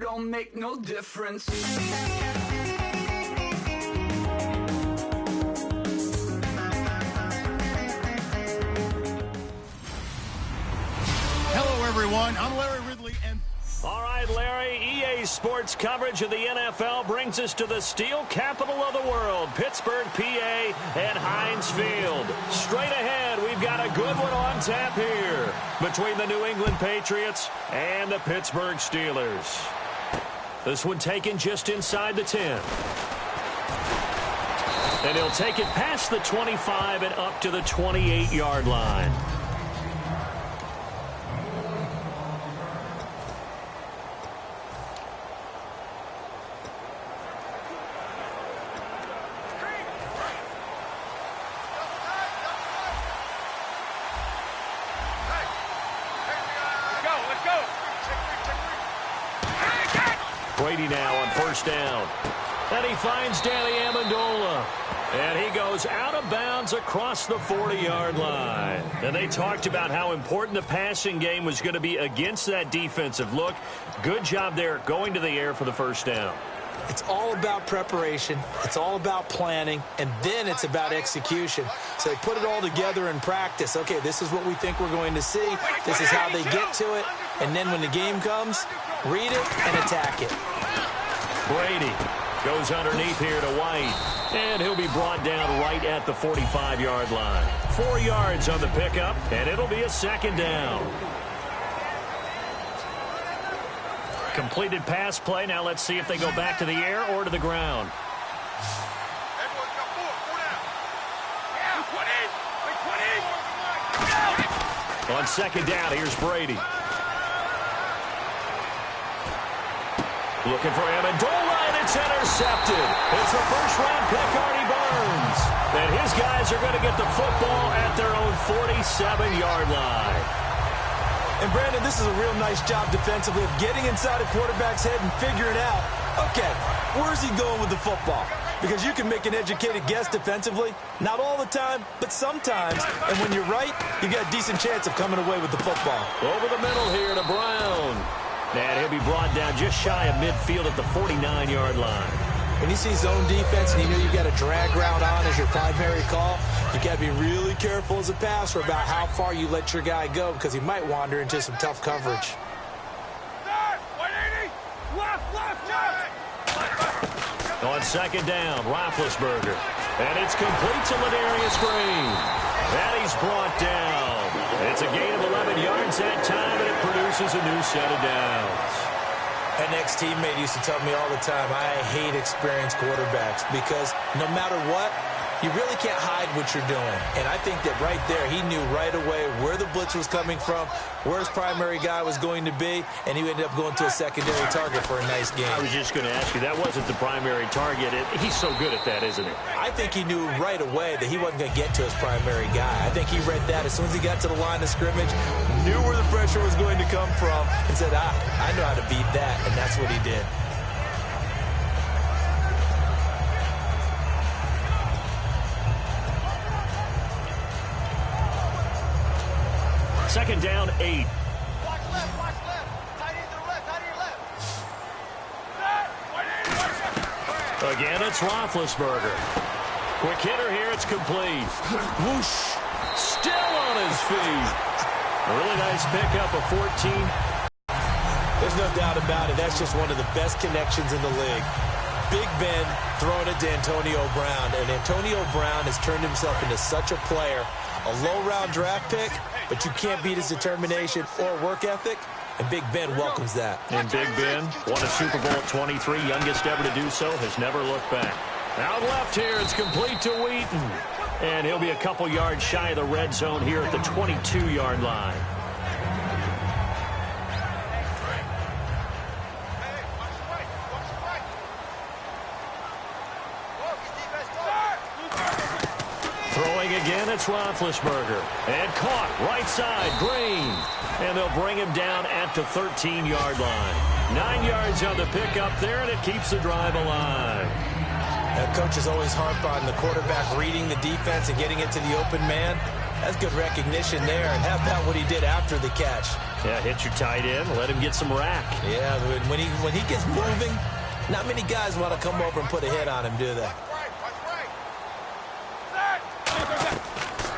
don't make no difference. Hello, everyone. I'm Larry Ridley, and all right, Larry, EA Sports coverage of the NFL brings us to the steel capital of the world, Pittsburgh, PA, and Heinz Field. Straight ahead, we've got a good one on tap here between the New England Patriots and the Pittsburgh Steelers. This one taken just inside the 10. And he'll take it past the 25 and up to the 28-yard line. Brady now on first down. And he finds Danny Amendola. And he goes out of bounds across the 40-yard line. And they talked about how important the passing game was going to be against that defensive look. Good job there going to the air for the first down. It's all about preparation. It's all about planning. And then it's about execution. So they put it all together in practice. Okay, this is what we think we're going to see. This is how they get to it. And then when the game comes, read it and attack it. Brady goes underneath here to White. And he'll be brought down right at the 45-yard line. 4 yards on the pickup, and it'll be a second down. Completed pass play. Now let's see if they go back to the air or to the ground. On second down, here's Brady. Looking for Amendola, and it's intercepted. It's the first-round pick, Artie Burns. And his guys are going to get the football at their own 47-yard line. And, Brandon, this is a real nice job defensively of getting inside a quarterback's head and figuring out, okay, where's he going with the football? Because you can make an educated guess defensively. Not all the time, but sometimes. And when you're right, you got a decent chance of coming away with the football. Over the middle here to Brown. And he'll be brought down just shy of midfield at the 49-yard line. When you see zone defense and you know you've got a drag route on as your primary call, you got to be really careful as a passer about how far you let your guy go because he might wander into some tough coverage. On second down, Roethlisberger. And it's complete to Ladarius Green. And he's brought down. It's a gain of 11 yards that time, and it produces a new set of downs. An ex-teammate used to tell me all the time, I hate experienced quarterbacks because no matter what, you really can't hide what you're doing. And I think that right there, he knew right away where the blitz was coming from, where his primary guy was going to be, and he ended up going to a secondary target for a nice game. I was just going to ask you, that wasn't the primary target. He's so good at that, isn't he? I think he knew right away that he wasn't going to get to his primary guy. I think he read that as soon as he got to the line of scrimmage, knew where the pressure was going to come from, and said, I know how to beat that, and that's what he did. Second down, 8. Watch left, watch left. Tight end to the left, tight end left. Again, it's Roethlisberger. Quick hitter here, it's complete. Whoosh. Still on his feet. A really nice pickup of 14. There's no doubt about it. That's just one of the best connections in the league. Big Ben throwing it to Antonio Brown. And Antonio Brown has turned himself into such a player. A low-round draft pick, but you can't beat his determination or work ethic. And Big Ben welcomes that. And Big Ben won a Super Bowl at 23, youngest ever to do so, has never looked back. Out left here, it's complete to Wheaton. And he'll be a couple yards shy of the red zone here at the 22-yard line. Throwing again, it's Roethlisberger. And caught right side, Green. And they'll bring him down at the 13-yard line. 9 yards on the pickup there, and it keeps the drive alive. Coaches always harp on the quarterback reading the defense and getting it to the open man. That's good recognition there. And how about what he did after the catch? Yeah, hit your tight end. Let him get some rack. Yeah, when he gets moving, not many guys want to come over and put a hit on him, do they?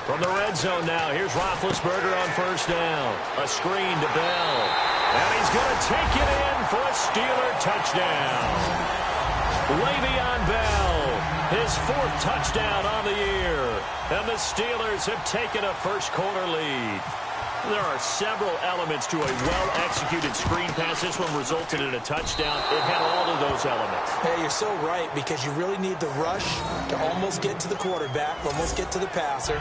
From the red zone now, here's Roethlisberger on first down. A screen to Bell. And he's going to take it in for a Steeler touchdown. Le'Veon Bell, his 4th touchdown on the year. And the Steelers have taken a first-quarter lead. There are several elements to a well-executed screen pass. This one resulted in a touchdown. It had all of those elements. Hey, you're so right, because you really need the rush to almost get to the quarterback, almost get to the passer.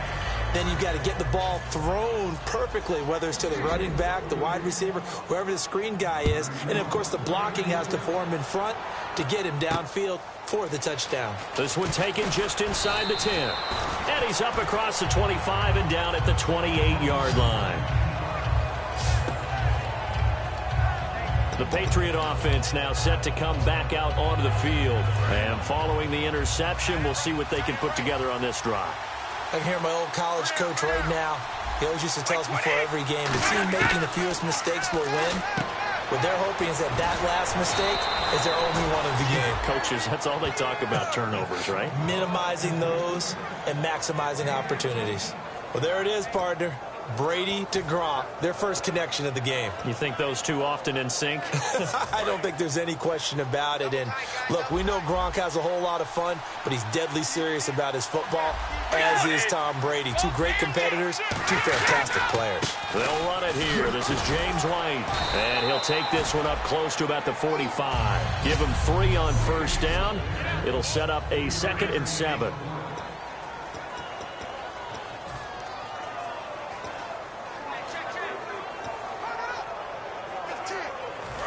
Then you've got to get the ball thrown perfectly, whether it's to the running back, the wide receiver, whoever the screen guy is. And, of course, the blocking has to form in front to get him downfield for the touchdown. This one taken just inside the 10. And he's up across the 25 and down at the 28-yard line. The Patriot offense now set to come back out onto the field. And following the interception, we'll see what they can put together on this drive. I can hear my old college coach right now. He always used to tell us before every game, the team making the fewest mistakes will win. What they're hoping is that last mistake is their only one of the game. Coaches, that's all they talk about, turnovers, right? Minimizing those and maximizing opportunities. Well, there it is, partner. Brady to Gronk, their first connection of the game. You think those two often in sync? I don't think there's any question about it. And look, we know Gronk has a whole lot of fun, but he's deadly serious about his football, as is Tom Brady. Two great competitors, two fantastic players. They'll run it here. This is James White, and he'll take this one up close to about the 45. Give him 3 on first down. It'll set up a 2nd and 7.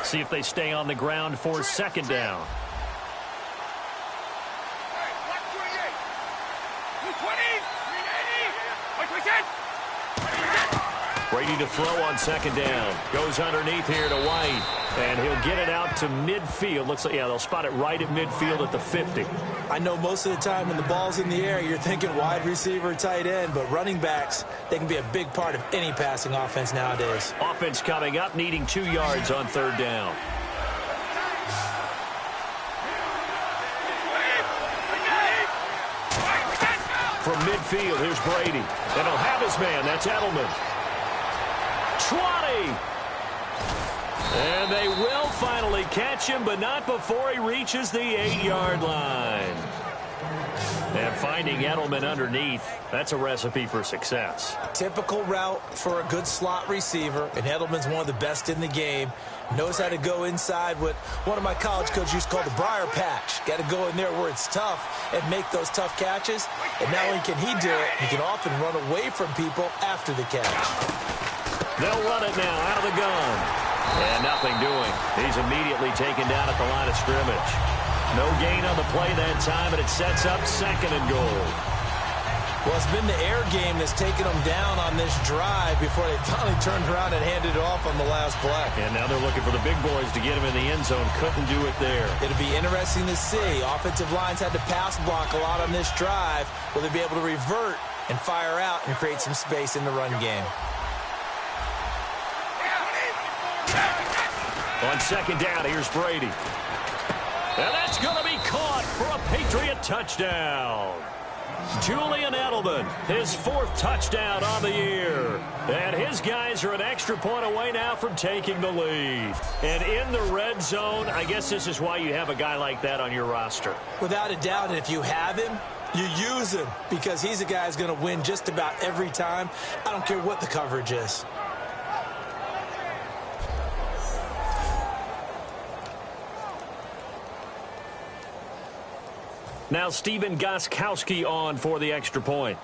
See if they stay on the ground for 2nd down. Brady to throw on 2nd down. Goes underneath here to White. And he'll get it out to midfield. Looks like, yeah, they'll spot it right at midfield at the 50. I know most of the time when the ball's in the air, you're thinking wide receiver, tight end, but running backs, they can be a big part of any passing offense nowadays. Offense coming up, needing 2 yards on 3rd down. From midfield, here's Brady. And he'll have his man. That's Edelman. 20. And they will finally catch him, but not before he reaches the 8-yard line. And finding Edelman underneath, that's a recipe for success. Typical route for a good slot receiver, and Edelman's one of the best in the game. Knows how to go inside what one of my college coaches used to call the briar patch. Got to go in there where it's tough and make those tough catches. And not only can he do it, he can often run away from people after the catch. They'll run it now out of the gun. And nothing doing. He's immediately taken down at the line of scrimmage. No gain on the play that time, and it sets up 2nd and goal. Well, it's been the air game that's taken them down on this drive before they finally turned around and handed it off on the last play. And now they're looking for the big boys to get him in the end zone. Couldn't do it there. It'll be interesting to see. Offensive lines had to pass block a lot on this drive. Will they be able to revert and fire out and create some space in the run game? On 2nd down, here's Brady. And that's going to be caught for a Patriot touchdown. Julian Edelman, his 4th touchdown on the year. And his guys are an extra point away now from taking the lead. And in the red zone, I guess this is why you have a guy like that on your roster. Without a doubt, and if you have him, you use him, because he's a guy who's going to win just about every time. I don't care what the coverage is. Now Stephen Gostkowski on for the extra point.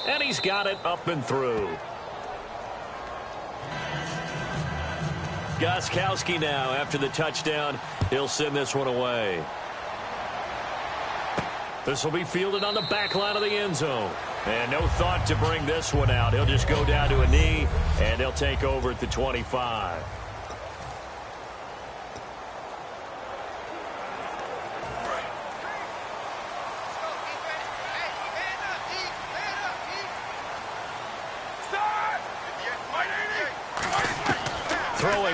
And he's got it up and through. Gostkowski now, after the touchdown, he'll send this one away. This will be fielded on the back line of the end zone. And no thought to bring this one out. He'll just go down to a knee, and they'll take over at the 25.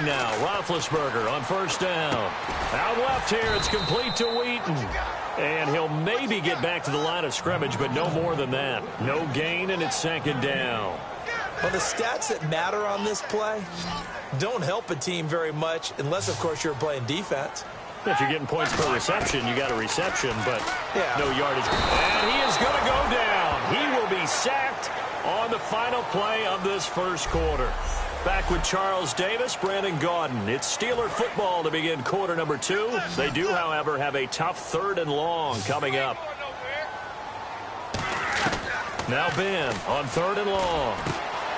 running now. Roethlisberger on first down. Out left here, it's complete to Wheaton. And he'll maybe get back to the line of scrimmage, but no more than that. No gain, and it's second down. Well, the stats that matter on this play don't help a team very much unless, of course, you're playing defense. If you're getting points per reception, you got a reception, but no yardage. And he is going to go down. He will be sacked on the final play of this first quarter. Back with Charles Davis, Brandon Gaudin. It's Steeler football to begin quarter number 2. They do, however, have a tough 3rd and long coming up. Now Ben on 3rd and long.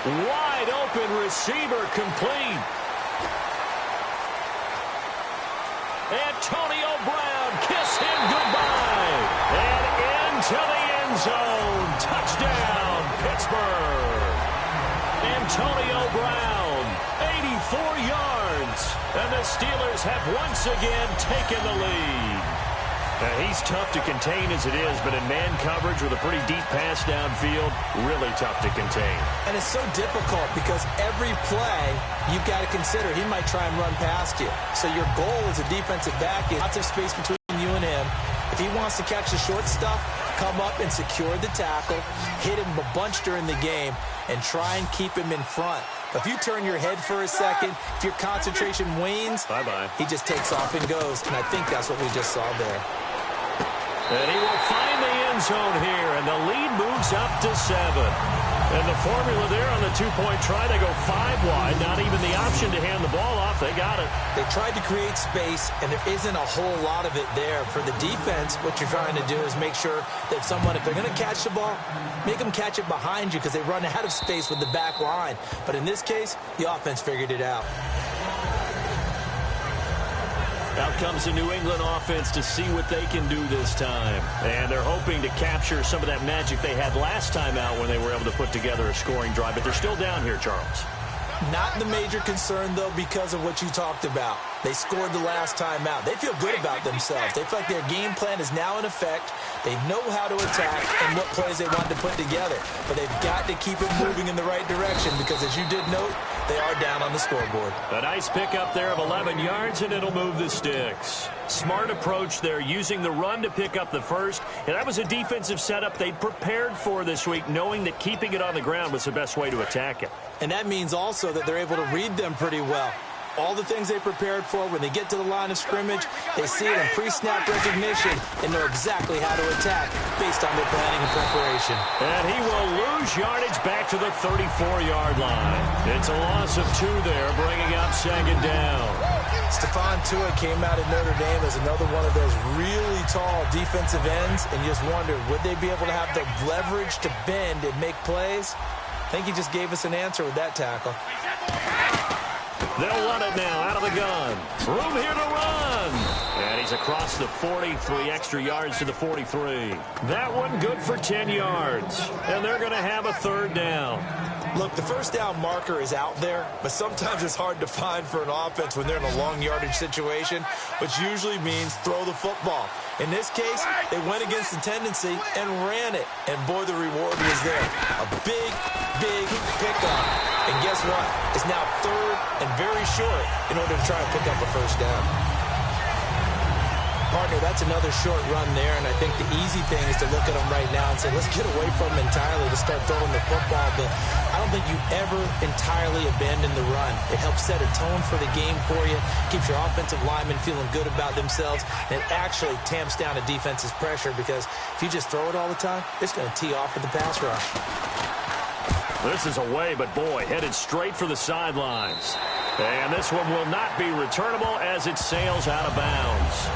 Wide open receiver complete. Antonio Brown, kiss him goodbye. And into the end zone. Touchdown, Pittsburgh. Antonio Brown, 84 yards. And the Steelers have once again taken the lead. Now, he's tough to contain as it is, but in man coverage with a pretty deep pass downfield, really tough to contain. And it's so difficult because every play you've got to consider he might try and run past you. So your goal as a defensive back is lots of space between you and him. If he wants to catch the short stuff, come up and secure the tackle, hit him a bunch during the game, and try and keep him in front. If you turn your head for a second, if your concentration wanes, bye-bye. He just takes off and goes. And I think that's what we just saw there. And he will find the end zone here, and the lead moves up to 7. And the formula there on the two-point try, they go 5 wide. Not even the option to hand the ball off. They got it. They tried to create space, and there isn't a whole lot of it there. For the defense, what you're trying to do is make sure that someone, if they're going to catch the ball, make them catch it behind you because they run out of space with the back line. But in this case, the offense figured it out. Out comes the New England offense to see what they can do this time. And they're hoping to capture some of that magic they had last time out when they were able to put together a scoring drive. But they're still down here, Charles. Not the major concern, though, because of what you talked about. They scored the last time out. They feel good about themselves. They feel like their game plan is now in effect. They know how to attack and what plays they want to put together. But they've got to keep it moving in the right direction because, as you did note, they are down on the scoreboard. A nice pickup there of 11 yards, and it'll move the sticks. Smart approach there, using the run to pick up the first. And that was a defensive setup they prepared for this week, knowing that keeping it on the ground was the best way to attack it. And that means also that they're able to read them pretty well. All the things they prepared for, when they get to the line of scrimmage, they see it in pre-snap recognition and know exactly how to attack based on their planning and preparation. And he will lose yardage back to the 34-yard line. It's a loss of 2 there, bringing up second down. Stephon Tua came out of Notre Dame as another one of those really tall defensive ends, and you just wondered, would they be able to have the leverage to bend and make plays? I think he just gave us an answer with that tackle. They'll run it now out of the gun. Room here to run. And he's across the 43 extra yards to the 43. That one good for 10 yards. And they're going to have a 3rd down. Look, the first down marker is out there, but sometimes it's hard to find for an offense when they're in a long yardage situation, which usually means throw the football. In this case, they went against the tendency and ran it. And, boy, the reward was there. A big, big pickup. And guess what? It's now 3rd and very short in order to try and pick up a first down. Partner, that's another short run there, and I think the easy thing is to look at them right now and say, let's get away from them entirely to start throwing the football. But I don't think you ever entirely abandon the run. It helps set a tone for the game for you, keeps your offensive linemen feeling good about themselves, and it actually tamps down a defense's pressure because if you just throw it all the time, it's going to tee off with the pass rush. This is away, but boy, headed straight for the sidelines. And this one will not be returnable as it sails out of bounds.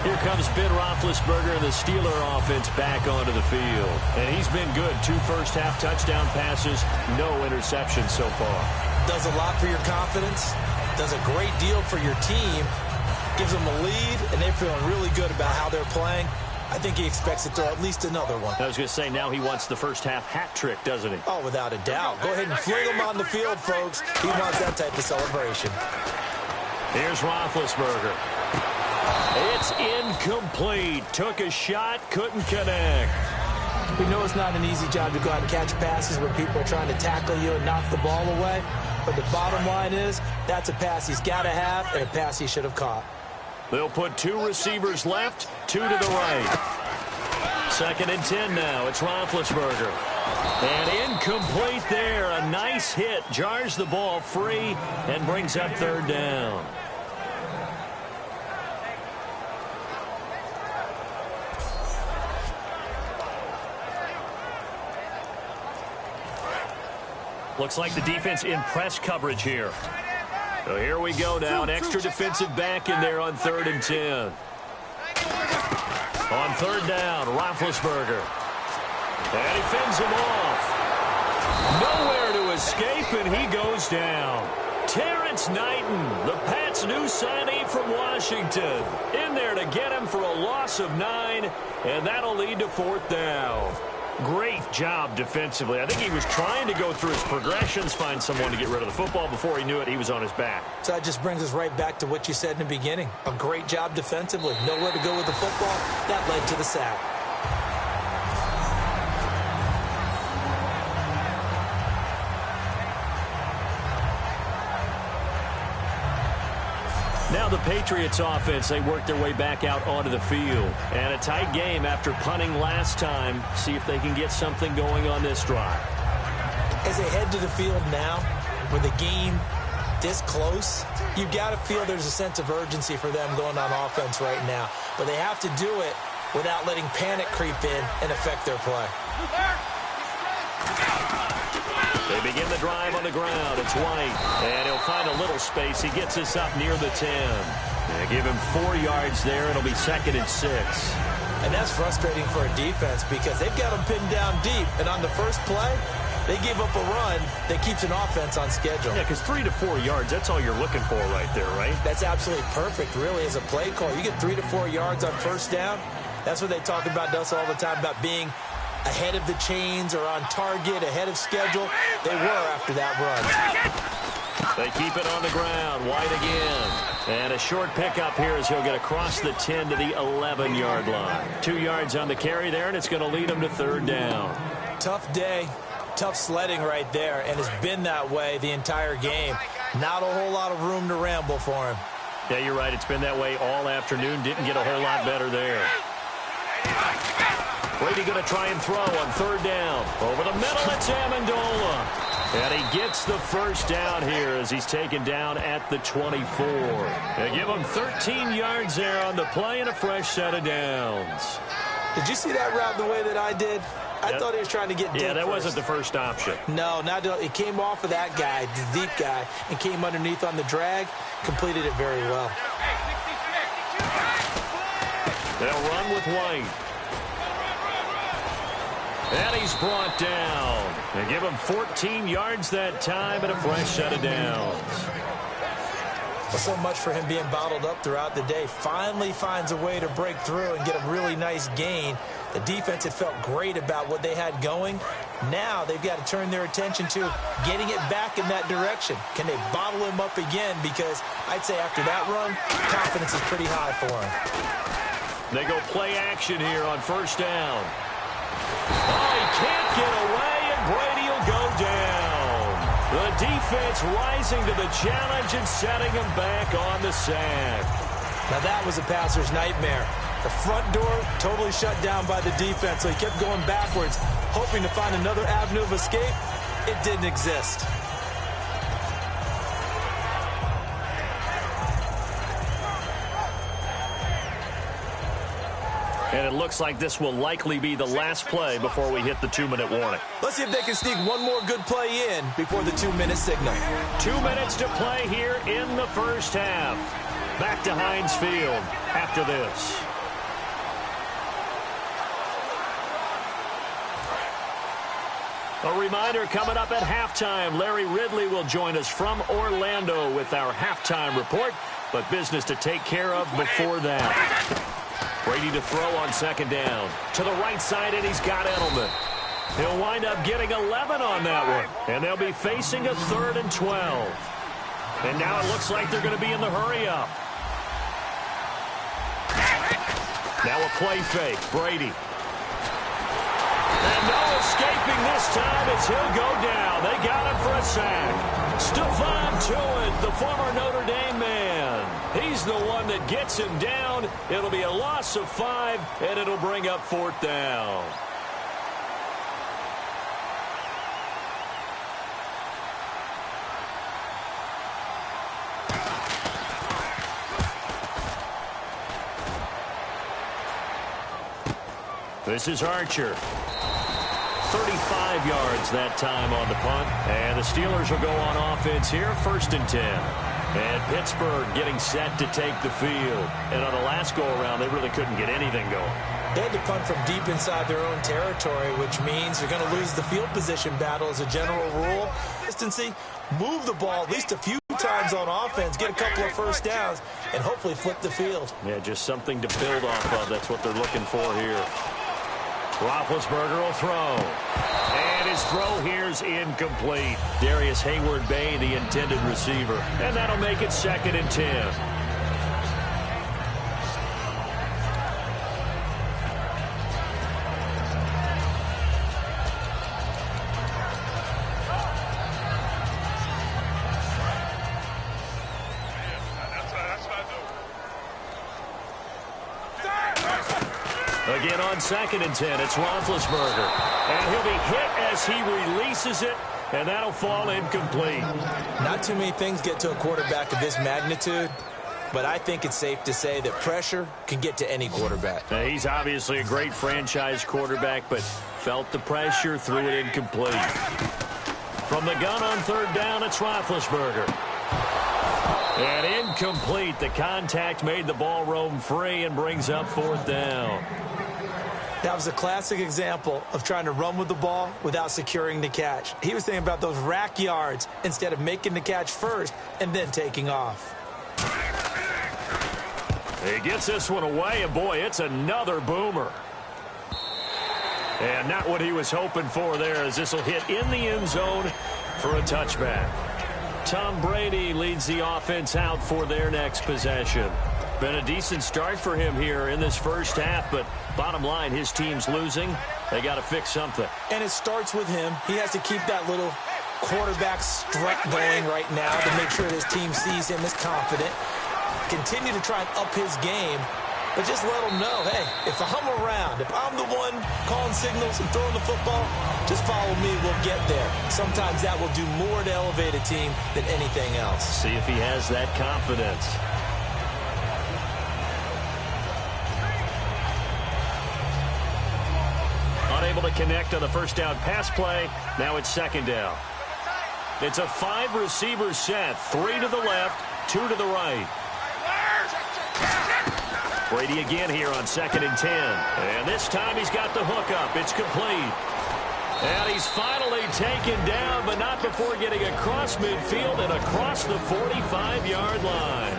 Here comes Ben Roethlisberger and the Steeler offense back onto the field. And he's been good. 2 first-half touchdown passes, no interceptions so far. Does a lot for your confidence, does a great deal for your team, gives them a lead, and they're feeling really good about how they're playing. I think he expects to throw at least another one. I was going to say, now he wants the first-half hat trick, doesn't he? Oh, without a doubt. Go ahead and fling him on the field, folks. He wants that type of celebration. Here's Roethlisberger. It's incomplete. Took a shot, couldn't connect. We know it's not an easy job to go out and catch passes when people are trying to tackle you and knock the ball away. But the bottom line is, that's a pass he's got to have and a pass he should have caught. They'll put 2 receivers left, 2 to the right. 2nd and 10 now. It's Roethlisberger. And incomplete there. A nice hit. Jars the ball free and brings up 3rd down. Looks like the defense in press coverage here. So here we go now. An extra defensive back in there on 3rd and 10. On 3rd down, Roethlisberger. And he fends him off. Nowhere to escape, and he goes down. Terrence Knighton, the Pats' new signee from Washington, in there to get him for a loss of 9, and that'll lead to 4th down. Great job defensively. I think he was trying to go through his progressions, find someone to get rid of the football. Before he knew it, he was on his back. So that just brings us right back to what you said in the beginning. A great job defensively. Nowhere to go with the football. That led to the sack. Now the Patriots offense, they work their way back out onto the field. And a tight game after punting last time. See if they can get something going on this drive. As they head to the field now, with the game this close, you've got to feel there's a sense of urgency for them going on offense right now. But they have to do it without letting panic creep in and affect their play. They begin the drive on the ground. It's White, and he'll find a little space. He gets us up near the 10. They give him 4 yards there. It'll be 2nd and 6. And that's frustrating for a defense because they've got them pinned down deep. And on the first play, they give up a run that keeps an offense on schedule. Yeah, because 3 to 4 yards, that's all you're looking for right there, right? That's absolutely perfect, really, as a play call. You get 3 to 4 yards on first down. That's what they talk about to us all the time, about being ahead of the chains or on target, ahead of schedule. They were after that run. They keep it on the ground. White again. And a short pickup here as he'll get across the 10 to the 11-yard line. 2 yards on the carry there, and it's going to lead him to 3rd down. Tough day, tough sledding right there, and it's been that way the entire game. Not a whole lot of room to ramble for him. Yeah, you're right. It's been that way all afternoon. Didn't get a whole lot better there. Brady going to try and throw on 3rd down. Over the middle, it's Amendola. And he gets the first down here as he's taken down at the 24. They give him 13 yards there on the play and a fresh set of downs. Did you see that route the way that I did? I thought he was trying to get deep. Yeah, that first. wasn't the first option. No, it came off of that guy, the deep guy, and came underneath on the drag. Completed it very well. They'll run with White. And he's brought down. They give him 14 yards that time and a fresh set of downs. Well, so much for him being bottled up throughout the day. Finally finds a way to break through and get a really nice gain. The defense had felt great about what they had going. Now they've got to turn their attention to getting it back in that direction. Can they bottle him up again? Because I'd say after that run, confidence is pretty high for him. They go play action here on 1st down. Oh, he can't get away, and Brady will go down. The defense rising to the challenge and setting him back on the sack. Now that was a passer's nightmare. The front door totally shut down by the defense, so he kept going backwards, hoping to find another avenue of escape. It didn't exist. And it looks like this will likely be the last play before we hit the 2-minute warning. Let's see if they can sneak one more good play in before the 2-minute signal. 2 minutes to play here in the first half. Back to Heinz Field after this. A reminder coming up at halftime. Larry Ridley will join us from Orlando with our halftime report, but business to take care of before that. Brady to throw on 2nd down. To the right side, and he's got Edelman. He'll wind up getting 11 on that one, and they'll be facing a 3rd and 12. And now it looks like they're going to be in the hurry-up. Now a play fake. Brady. And no escaping this time as he'll go down. They got him for a sack. Stephon Tuitt, the former Notre Dame man. He's the one that gets him down. It'll be a loss of 5, and it'll bring up 4th down. This is Archer. 35 yards that time on the punt. And the Steelers will go on offense here, 1st and 10. And Pittsburgh getting set to take the field. And on the last go-around, they really couldn't get anything going. They had to punt from deep inside their own territory, which means you're going to lose the field position battle as a general rule. Consistency, move the ball at least a few times on offense, get a couple of first downs, and hopefully flip the field. Yeah, just something to build off of. That's what they're looking for here. Roethlisberger will throw. And his throw here's incomplete. Darius Hayward-Bay, the intended receiver. And that'll make it 2nd and 10. Again on 2nd and 10, it's Roethlisberger. And he'll be hit as he releases it, and that'll fall incomplete. Not too many things get to a quarterback of this magnitude, but I think it's safe to say that pressure can get to any quarterback. Now, he's obviously a great franchise quarterback, but felt the pressure, threw it incomplete. From the gun on 3rd down, it's Roethlisberger. And incomplete. The contact made the ball roam free and brings up 4th down. That was a classic example of trying to run with the ball without securing the catch. He was thinking about those rack yards instead of making the catch first and then taking off. He gets this one away, and boy, it's another boomer. And not what he was hoping for there, as this will hit in the end zone for a touchback. Tom Brady leads the offense out for their next possession. Been a decent start for him here in this first half, but bottom line, his team's losing. They got to fix something. And it starts with him. He has to keep that little quarterback strut going right now to make sure his team sees him as confident. Continue to try and up his game, but just let him know, hey, if I'm around, if I'm the one calling signals and throwing the football, just follow me, we'll get there. Sometimes that will do more to elevate a team than anything else. See if he has that confidence. Unable to connect on the first down pass play. Now it's 2nd down. It's a 5-receiver set. 3 to the left, 2 to the right. Brady again here on 2nd and 10. And this time he's got the hook up. It's complete. And he's finally taken down, but not before getting across midfield and across the 45-yard line.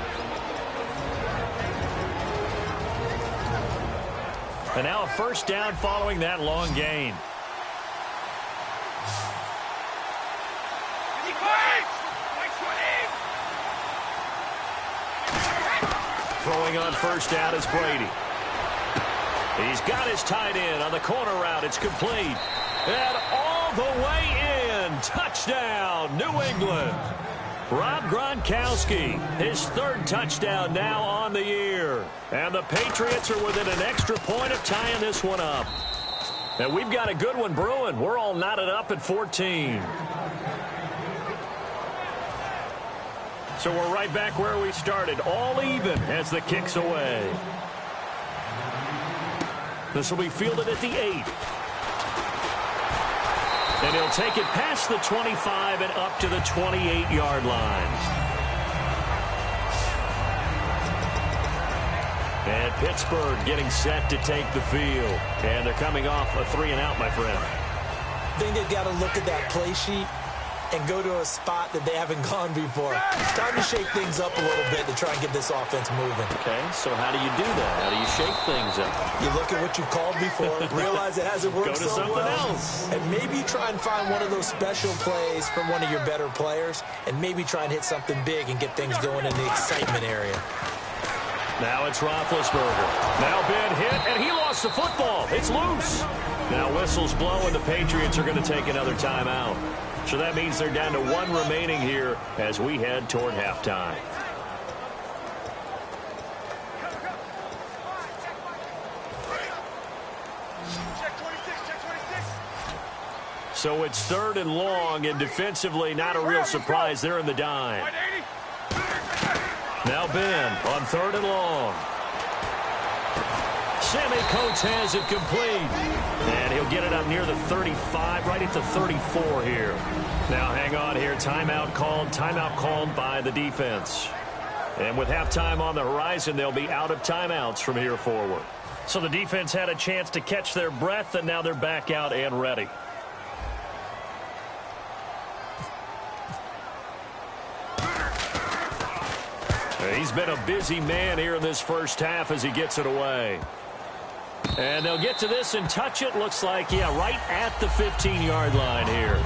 And now a first down following that long gain. Throwing on first down is Brady. He's got his tight end on the corner route. It's complete. And all the way in. Touchdown, New England. Rob Gronkowski, his 3rd touchdown now on the year. And the Patriots are within an extra point of tying this one up. And we've got a good one brewing. We're all knotted up at 14. So we're right back where we started, all even as the kick's away. This will be fielded at the 8. And he'll take it past the 25 and up to the 28-yard line. And Pittsburgh getting set to take the field. And they're coming off a 3-and-out, my friend. I think they've got to look at that play sheet and go to a spot that they haven't gone before. It's time to shake things up a little bit to try and get this offense moving. Okay, so how do you do that? How do you shake things up? You look at what you called before, realize it hasn't worked Go to so something well, else. and maybe try and find one of those special plays from one of your better players, and maybe try and hit something big and get things going in the excitement area. Now it's Roethlisberger. Now Ben hit, and he lost the football. It's loose. Now whistles blow, and the Patriots are going to take another timeout. So that means they're down to one remaining here as we head toward halftime. So it's 3rd and long, and defensively not a real surprise. They're in the dime. Now Ben on 3rd and long. Sammy Coates has it complete. And he'll get it up near the 35, right at the 34 here. Now hang on here. Timeout called by the defense. And with halftime on the horizon, they'll be out of timeouts from here forward. So the defense had a chance to catch their breath, and now they're back out and ready. He's been a busy man here in this first half as he gets it away. And they'll get to this and touch it. Looks like, yeah, right at the 15-yard line here.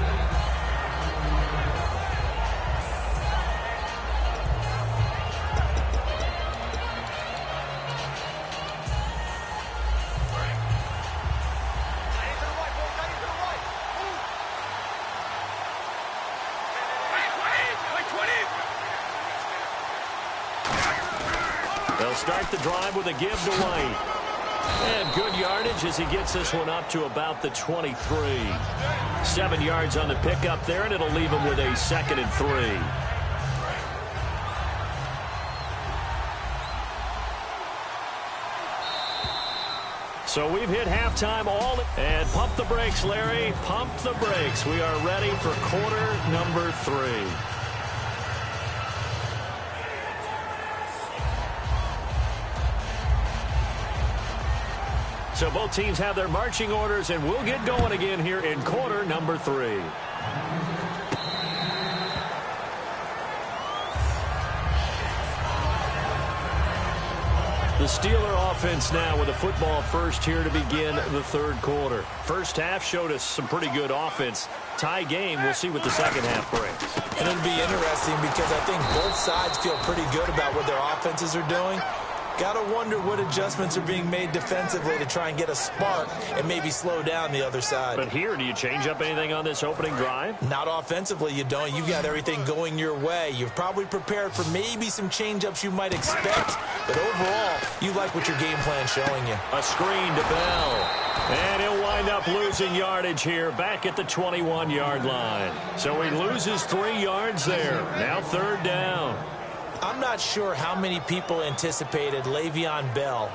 They'll start the drive with a give to White. And good yardage as he gets this one up to about the 23. 7 yards on the pickup there, and it'll leave him with a 2nd and 3. So we've hit halftime and pump the brakes, Larry. Pump the brakes. We are ready for quarter number 3. So both teams have their marching orders, and we'll get going again here in quarter number 3. The Steeler offense now with a football first here to begin the 3rd quarter. First half showed us some pretty good offense. Tie game. We'll see what the second half brings. And it'll be interesting because I think both sides feel pretty good about what their offenses are doing. Got to wonder what adjustments are being made defensively to try and get a spark and maybe slow down the other side. But here, do you change up anything on this opening drive? Not offensively, you don't. You've got everything going your way. You've probably prepared for maybe some change-ups you might expect. But overall, you like what your game plan's showing you. A screen to Bell. And he'll wind up losing yardage here back at the 21-yard line. So he loses 3 yards there. Now 3rd down. I'm not sure how many people anticipated Le'Veon Bell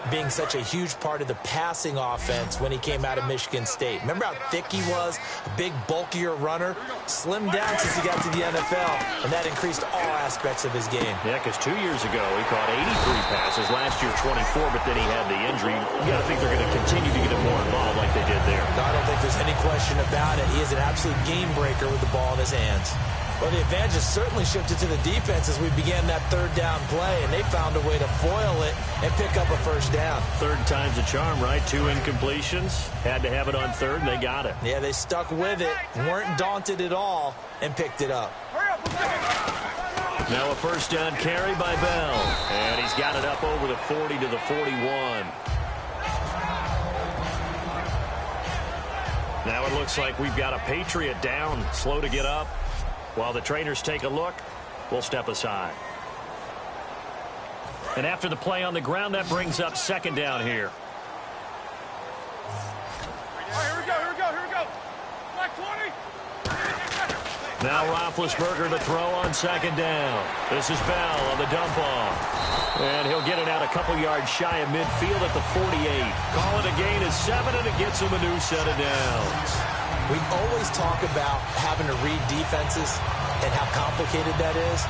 being such a huge part of the passing offense when he came out of Michigan State. Remember how thick he was? A big, bulkier runner. Slimmed down since he got to the NFL, and that increased all aspects of his game. Yeah, because 2 years ago, he caught 83 passes. Last year, 24, but then he had the injury. You got to think they're going to continue to get him more involved like they did there. I don't think there's any question about it. He is an absolute game breaker with the ball in his hands. Well, the advantage has certainly shifted to the defense as we began that 3rd down play, and they found a way to foil it and pick up a 1st down. 3rd time's a charm, right? 2 incompletions. Had to have it on 3rd, and they got it. Yeah, they stuck with it, weren't daunted at all, and picked it up. Now a 1st down carry by Bell, and he's got it up over the 40 to the 41. Now it looks like we've got a Patriot down, slow to get up. While the trainers take a look, we'll step aside. And after the play on the ground, that brings up 2nd down here. Here we go. Black 20. Now Roethlisberger to throw on 2nd down. This is Bell on the dump off. And he'll get it out a couple yards shy of midfield at the 48. Call it a gain of 7, and it gets him a new set of downs. We always talk about having to read defenses and how complicated that is.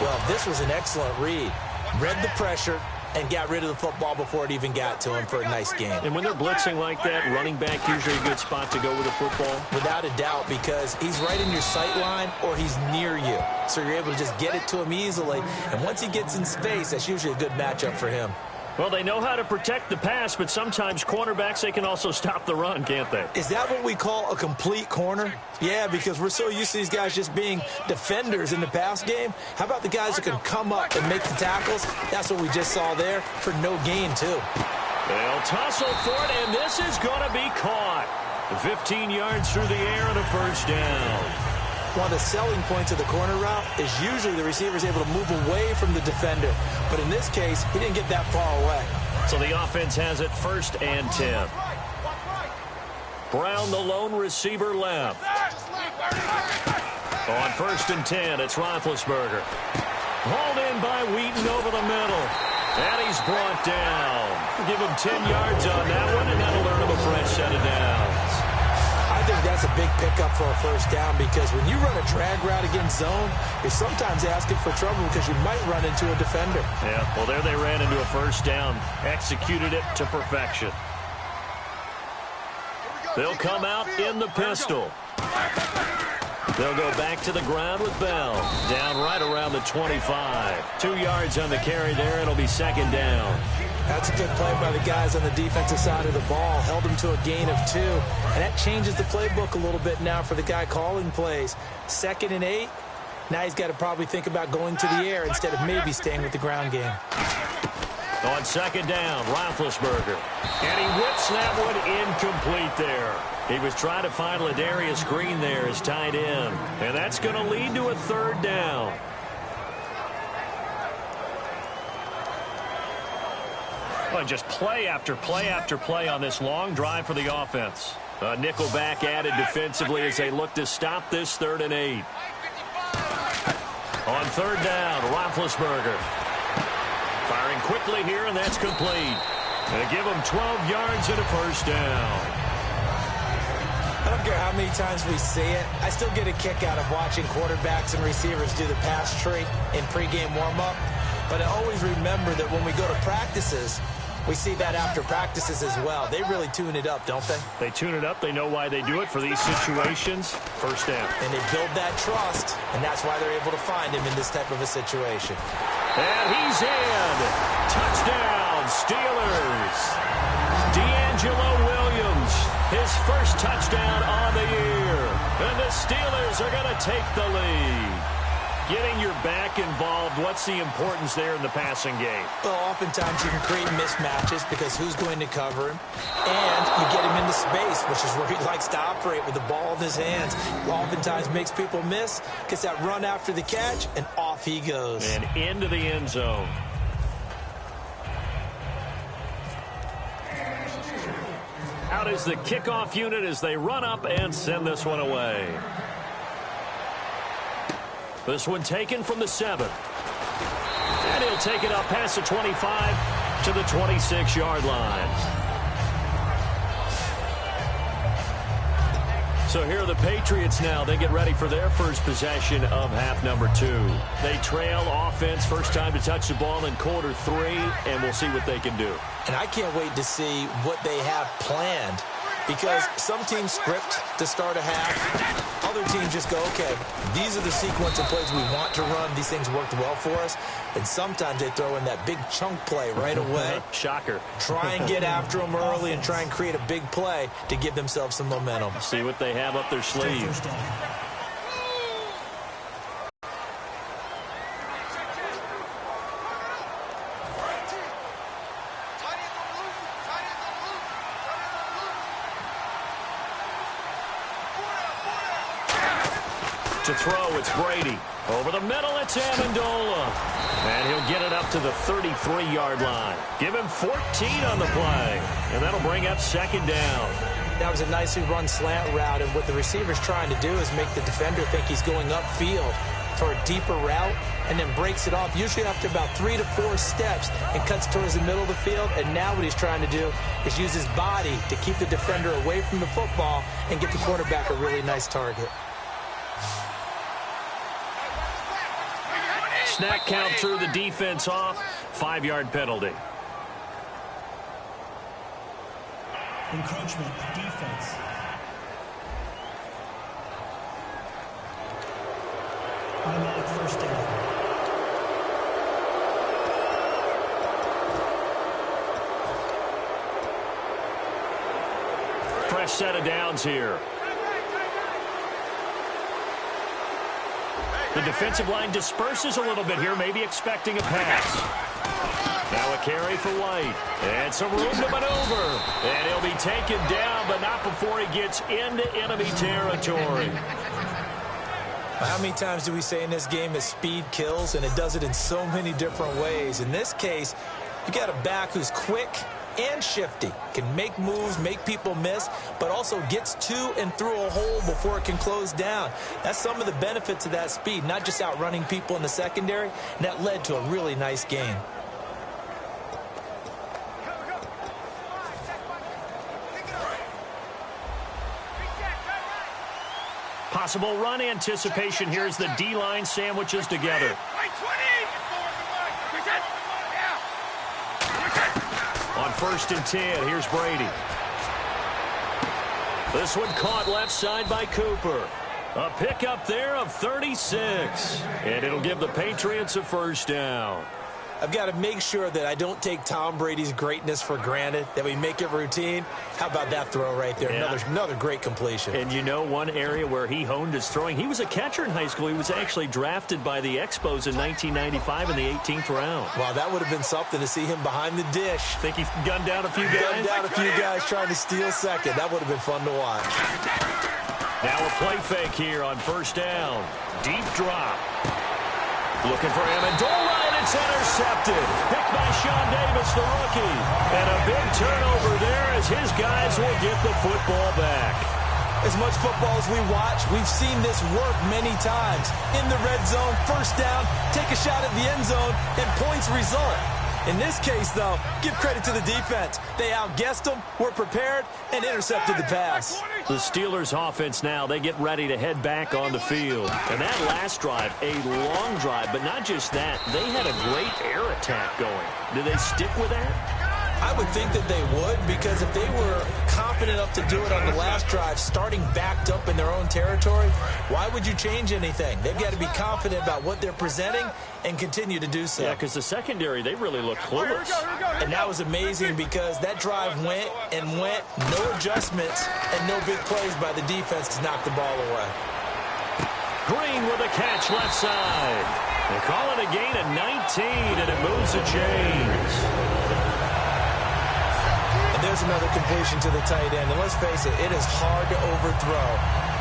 Well, this was an excellent read. Read the pressure and got rid of the football before it even got to him for a nice game. And when they're blitzing like that, running back usually a good spot to go with the football? Without a doubt, because he's right in your sight line or he's near you. So you're able to just get it to him easily. And once he gets in space, that's usually a good matchup for him. Well, they know how to protect the pass, but sometimes cornerbacks, they can also stop the run, can't they? Is that what we call a complete corner? Yeah, because we're so used to these guys just being defenders in the pass game. How about the guys that can come up and make the tackles? That's what we just saw there for no gain, too. They'll tussle for it, and this is going to be caught. 15 yards through the air and a first down. One of the selling points of the corner route is usually the receiver is able to move away from the defender. But in this case, he didn't get that far away. So the offense has it 1st and 10. Brown, the lone receiver, left. On 1st and 10, it's Roethlisberger. Hauled in by Wheaton over the middle. And he's brought down. Give him 10 yards on that one, and that'll earn him a fresh set of downs. I think that's a big pickup for a first down because when you run a drag route against zone, you're sometimes asking for trouble because you might run into a defender. Yeah, well, there they ran into a first down. Executed it to perfection. They'll come out in the pistol. They'll go back to the ground with Bell. Down right around the 25. 2 yards on the carry there. It'll be 2nd down. That's a good play by the guys on the defensive side of the ball. Held them to a gain of 2. And that changes the playbook a little bit now for the guy calling plays. 2nd and 8. Now he's got to probably think about going to the air instead of maybe staying with the ground game. On 2nd down, Roethlisberger. And he whips that one incomplete there. He was trying to find Ladarius Green there as tight end. And that's going to lead to a 3rd down. Well, just play after play after play on this long drive for the offense. Nickelback added defensively as they look to stop this 3rd and 8. On 3rd down, Roethlisberger. Firing quickly here, and that's complete. They give him 12 yards and a first down. I don't care how many times we see it. I still get a kick out of watching quarterbacks and receivers do the pass tree in pregame warm-up. But I always remember that when we go to practices, we see that after practices as well. They really tune it up, don't they? They tune it up. They know why they do it for these situations. First down. And they build that trust, and that's why they're able to find him in this type of a situation. And he's in. Touchdown, Steelers. D'Angelo Williams, his first touchdown on the year. And the Steelers are going to take the lead. Getting your back involved, what's the importance there in the passing game? Well, oftentimes you can create mismatches because who's going to cover him? And you get him into space, which is where he likes to operate with the ball in his hands. Oftentimes makes people miss, gets that run after the catch, and off he goes. And into the end zone. Out is the kickoff unit as they run up and send this one away. This one taken from the 7. And he'll take it up past the 25 to the 26-yard line. So here are the Patriots now. They get ready for their first possession of half number 2. They trail offense, first time to touch the ball in quarter 3, and we'll see what they can do. And I can't wait to see what they have planned because some teams script to start a half. Other teams just go, okay, these are the sequence of plays we want to run. These things worked well for us. And sometimes they throw in that big chunk play right away. Shocker. Try and get after them early and try and create a big play to give themselves some momentum. See what they have up their sleeve. To throw, it's Brady. Over the middle, it's Amendola. And he'll get it up to the 33-yard line. Give him 14 on the play. And that'll bring up 2nd down. That was a nicely run slant route, and what the receiver's trying to do is make the defender think he's going upfield for a deeper route and then breaks it off, usually after about 3 to 4 steps, and cuts towards the middle of the field. And now what he's trying to do is use his body to keep the defender away from the football and get the quarterback a really nice target. Snap count through the defense off. 5-yard penalty. Encroachment, defense. Automatic first down. Fresh set of downs here. The defensive line disperses a little bit here, maybe expecting a pass. Now a carry for White. And some room to maneuver. And he'll be taken down, but not before he gets into enemy territory. How many times do we say in this game that speed kills, and it does it in so many different ways? In this case, you got a back who's quick and shifty, can make moves, make people miss, but also gets to and through a hole before it can close down. That's some of the benefits of that speed, not just outrunning people in the secondary, and that led to a really nice gain. Possible run anticipation here as the D-line sandwiches together. On 1st and 10, here's Brady. This one caught left side by Cooper. A pickup there of 36. And it'll give the Patriots a first down. I've got to make sure that I don't take Tom Brady's greatness for granted, that we make it routine. How about that throw right there? Yeah. Another great completion. And you know one area where he honed his throwing? He was a catcher in high school. He was actually drafted by the Expos in 1995 in the 18th round. Wow, that would have been something to see him behind the dish. Think he gunned down a few guys? Gunned down a few guys trying to steal second. That would have been fun to watch. Now a play fake here on 1st down. Deep drop. Looking for Amendola, and it's intercepted. Picked by Sean Davis, the rookie. And a big turnover there as his guys will get the football back. As much football as we watch, we've seen this work many times. In the red zone, 1st down, take a shot at the end zone, and points result. In this case, though, give credit to the defense. They outguessed them, were prepared, and intercepted the pass. The Steelers offense now, they get ready to head back on the field. And that last drive, a long drive, but not just that. They had a great air attack going. Do they stick with that? I would think that they would, because if they were confident enough to do it on the last drive, starting backed up in their own territory, why would you change anything? They've got to be confident about what they're presenting and continue to do so. Yeah, because the secondary, they really look clueless. And that was amazing because that drive went and went, no adjustments and no big plays by the defense to knock the ball away. Green with a catch left side. They call it a gain of 19, and it moves the chains. And there's another completion to the tight end. And let's face it, it is hard to overthrow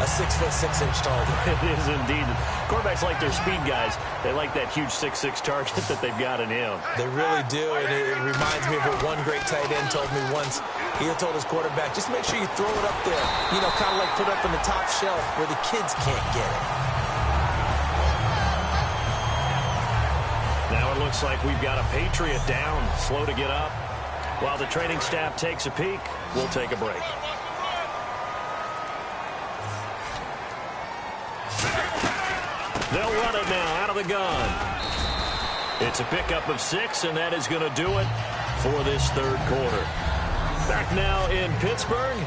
a 6'6" target. It is indeed. Quarterbacks like their speed guys. They like that huge 6'6" target that they've got in him. They really do, and it reminds me of what one great tight end told me once. He told his quarterback, just make sure you throw it up there. You know, kind of like put it up on the top shelf where the kids can't get it. Now it looks like we've got a Patriot down, slow to get up. While the training staff takes a peek, we'll take a break. They'll run it now out of the gun. It's a pickup of 6, and that is going to do it for this 3rd quarter. Back now in Pittsburgh.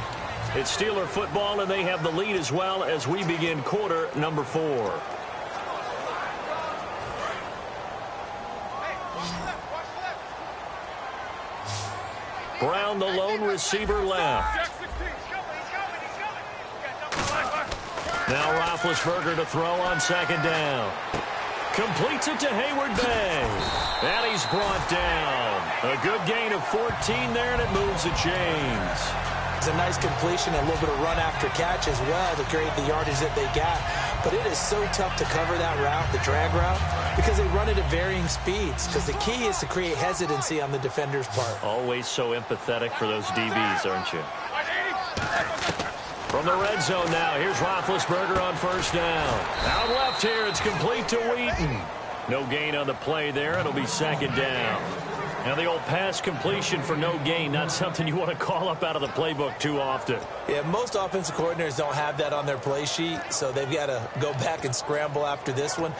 It's Steeler football, and they have the lead as well as we begin quarter number 4. Brown, the lone receiver, left. Now Roethlisberger to throw on 2nd down. Completes it to Hayward Bay. And he's brought down. A good gain of 14 there, and it moves the chains. It's a nice completion, a little bit of run after catch as well to create the yardage that they got. But it is so tough to cover that route, the drag route, because they run it at varying speeds. Because the key is to create hesitancy on the defender's part. Always so empathetic for those DBs, aren't you? From the red zone now, here's Roethlisberger on 1st down. Out left here, it's complete to Wheaton. No gain on the play there. It'll be 2nd down. Now the old pass completion for no gain, not something you want to call up out of the playbook too often. Yeah, most offensive coordinators don't have that on their play sheet, so they've got to go back and scramble after this one.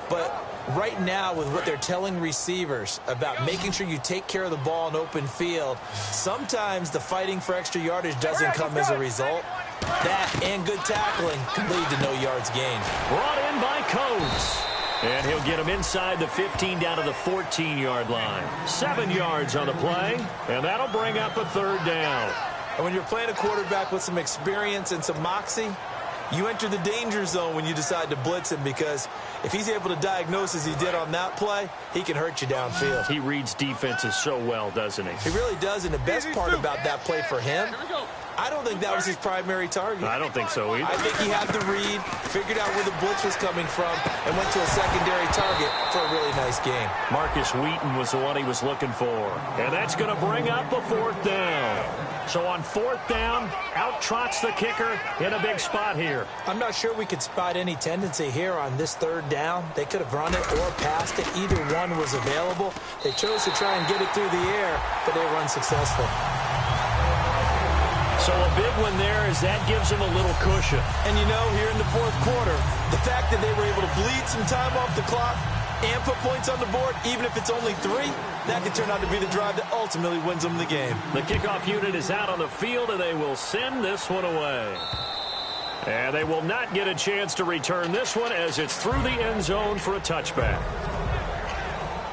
But right now, with what they're telling receivers about making sure you take care of the ball in open field, sometimes the fighting for extra yardage doesn't come as a result. That and good tackling can lead to no yards gained. Brought in by Coates. And he'll get him inside the 15 down to the 14-yard line. 7 yards on the play, and that'll bring up a 3rd down. And when you're playing a quarterback with some experience and some moxie, You enter the danger zone when you decide to blitz him, because if he's able to diagnose as he did on that play, he can hurt you downfield. He reads defenses so well, doesn't he? He really does, and the best part about that play for him, I don't think that was his primary target. I don't think so either. I think he had the read, figured out where the blitz was coming from, and went to a secondary target for a really nice game. Marcus Wheaton was the one he was looking for. And that's going to bring up a 4th down. So on 4th down, out trots the kicker in a big spot here. I'm not sure we could spot any tendency here on this 3rd down. They could have run it or passed it. Either one was available. They chose to try and get it through the air, but they were unsuccessful. So a big one there, as that gives them a little cushion. And you know, here in the 4th quarter, the fact that they were able to bleed some time off the clock and put points on the board, even if it's only 3, that could turn out to be the drive that ultimately wins them the game. The kickoff unit is out on the field, and they will send this one away. And they will not get a chance to return this one, as it's through the end zone for a touchback.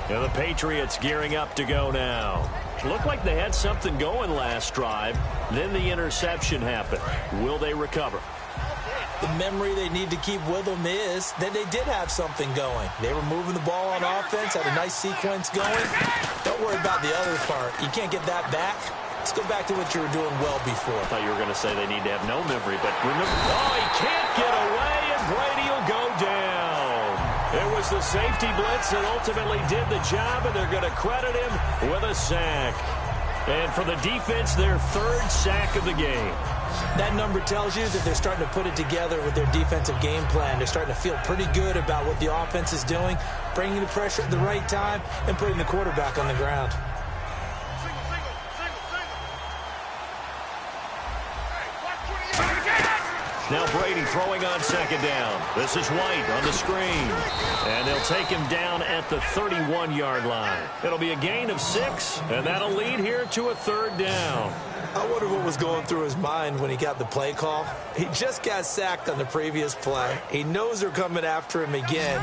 And the Patriots gearing up to go now. Looked like they had something going last drive. Then the interception happened. Will they recover? The memory they need to keep with them is that they did have something going. They were moving the ball on offense, had a nice sequence going. Don't worry about the other part. You can't get that back. Let's go back to what you were doing well before. I thought you were going to say they need to have no memory, but remember, oh, he can't get away, and Brady will go down. It was the safety blitz that ultimately did the job, and they're going to credit him with a sack. And for the defense, their 3rd sack of the game. That number tells you that they're starting to put it together with their defensive game plan. They're starting to feel pretty good about what the offense is doing, bringing the pressure at the right time, and putting the quarterback on the ground. Now Brady throwing on 2nd down. This is White on the screen. And they'll take him down at the 31-yard line. It'll be a gain of 6, and that'll lead here to a 3rd down. I wonder what was going through his mind when he got the play call. He just got sacked on the previous play. He knows they're coming after him again.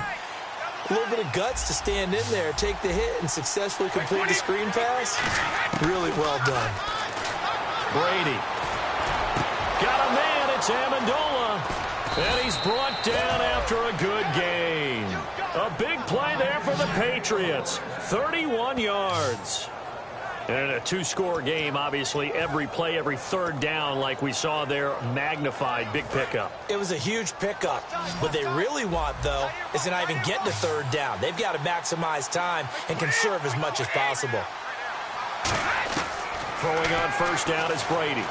A little bit of guts to stand in there, take the hit, and successfully complete the screen pass. Really well done. Brady. Got a man. It's Amendola. And he's brought down after a good gain. A big play there for the Patriots. 31 yards. And a 2-score game, obviously, every play, every 3rd down, like we saw there, magnified, big pickup. It was a huge pickup. What they really want, though, is to not even get to 3rd down. They've got to maximize time and conserve as much as possible. Throwing on 1st down is Brady.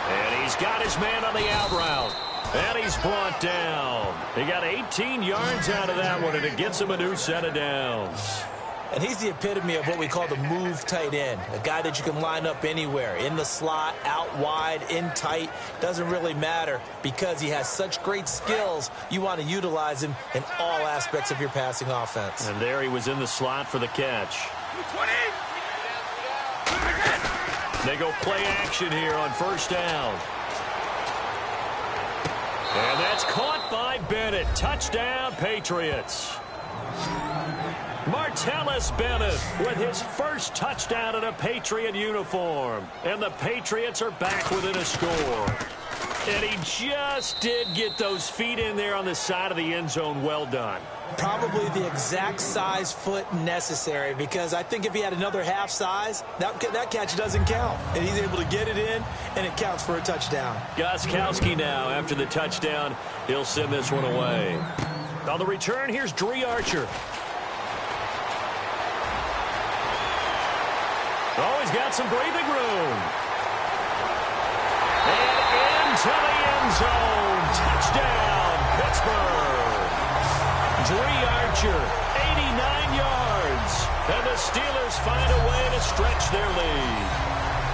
And he's got his man on the out route. And he's brought down. He got 18 yards out of that one, and it gets him a new set of downs. And he's the epitome of what we call the move tight end, a guy that you can line up anywhere, in the slot, out wide, in tight, doesn't really matter because he has such great skills. You want to utilize him in all aspects of your passing offense. And there he was in the slot for the catch. They go play action here on 1st down. And that's caught by Bennett. Touchdown, Patriots. Martellus Bennett with his first touchdown in a Patriot uniform. And the Patriots are back within a score. And he just did get those feet in there on the side of the end zone. Well done. Probably the exact size foot necessary, because I think if he had another half size, that catch doesn't count. And he's able to get it in, and it counts for a touchdown. Gostkowski now, after the touchdown, he'll send this one away. On the return, here's Dree Archer. Oh, he's got some breathing room. And into the end zone. Touchdown, Pittsburgh. Dree Archer, 89 yards. And the Steelers find a way to stretch their lead.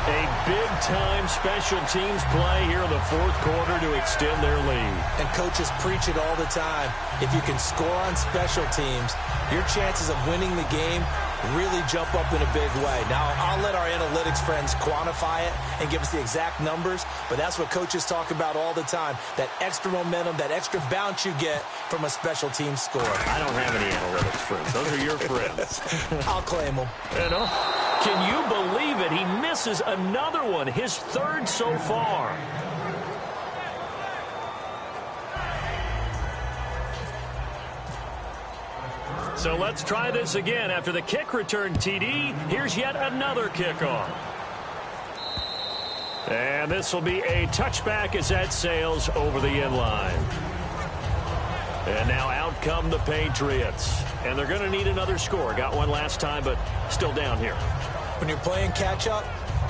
A big-time special teams play here in the 4th quarter to extend their lead. And coaches preach it all the time. If you can score on special teams, your chances of winning the game really jump up in a big way. Now, I'll let our analytics friends quantify it and give us the exact numbers, but that's what coaches talk about all the time, that extra momentum, that extra bounce you get from a special team score. I don't have any analytics friends. Those are your friends. I'll claim them. Can you believe it? He misses another one, his 3rd so far. So let's try this again. After the kick return TD, here's yet another kickoff. And this will be a touchback as that sails over the end line. And now out come the Patriots. And they're going to need another score. Got one last time, but still down here. When you're playing catch-up,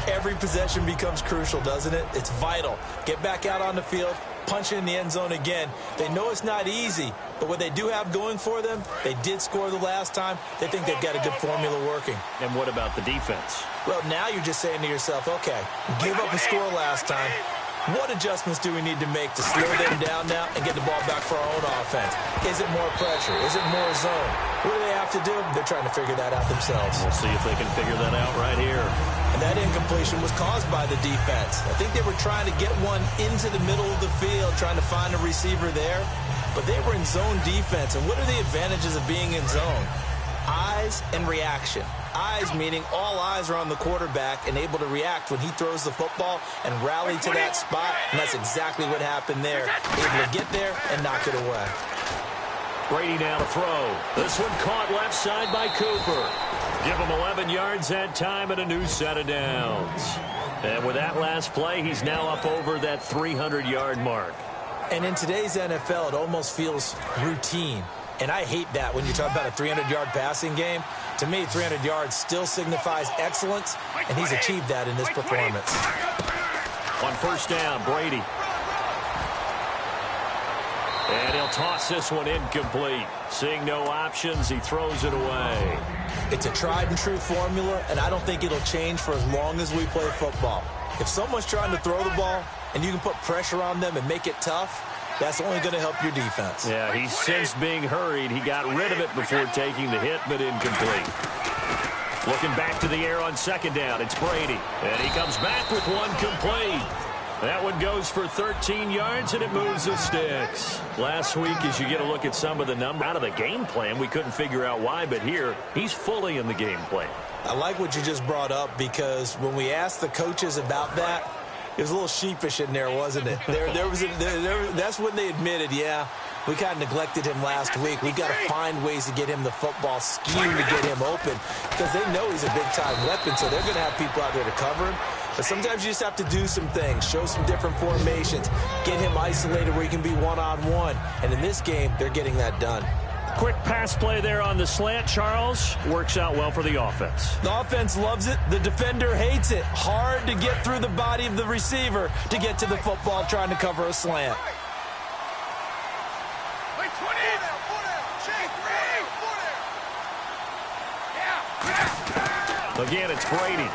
every possession becomes crucial, doesn't it? It's vital. Get back out on the field, punch in the end zone again. They know it's not easy, but what they do have going for them, they did score the last time. They think they've got a good formula working. And what about the defense? Well, now you're just saying to yourself, okay, we gave up a score last time. What adjustments do we need to make to slow them down now and get the ball back for our own offense? Is it more pressure? Is it more zone? What do they have to do? They're trying to figure that out themselves. We'll see if they can figure that out right here. And that incompletion was caused by the defense. I think they were trying to get one into the middle of the field, trying to find a receiver there. But they were in zone defense. And what are the advantages of being in zone? Eyes and reaction. Eyes meaning all eyes are on the quarterback and able to react when he throws the football and rally to that spot. And that's exactly what happened there. Able to get there and knock it away. Brady now to throw. This one caught left side by Cooper. Give him 11 yards that time and a new set of downs. And with that last play, he's now up over that 300-yard mark. And in today's NFL, it almost feels routine. And I hate that when you talk about a 300-yard passing game. To me, 300 yards still signifies excellence, and he's achieved that in this performance. On first down, Brady. And he'll toss this one incomplete. Seeing no options, he throws it away. It's a tried-and-true formula, and I don't think it'll change for as long as we play football. If someone's trying to throw the ball and you can put pressure on them and make it tough, that's only going to help your defense. Yeah, he's since being hurried. He got rid of it before taking the hit, but incomplete. Looking back to the air on second down, it's Brady. And he comes back with one complete. That one goes for 13 yards, and it moves the sticks. Last week, as you get a look at some of the numbers out of the game plan, we couldn't figure out why, but here, he's fully in the game plan. I like what you just brought up because when we asked the coaches about that, it was a little sheepish in there, wasn't it? That's when they admitted, yeah, we kind of neglected him last week. We've got to find ways to get him the football, scheme to get him open because they know he's a big-time weapon, so they're going to have people out there to cover him. But sometimes you just have to do some things, show some different formations, get him isolated where he can be one-on-one. And in this game, they're getting that done. Quick pass play there on the slant, Charles. Works out well for the offense. The offense loves it. The defender hates it. Hard to get through the body of the receiver to get to the football trying to cover a slant. Again, it's Brady.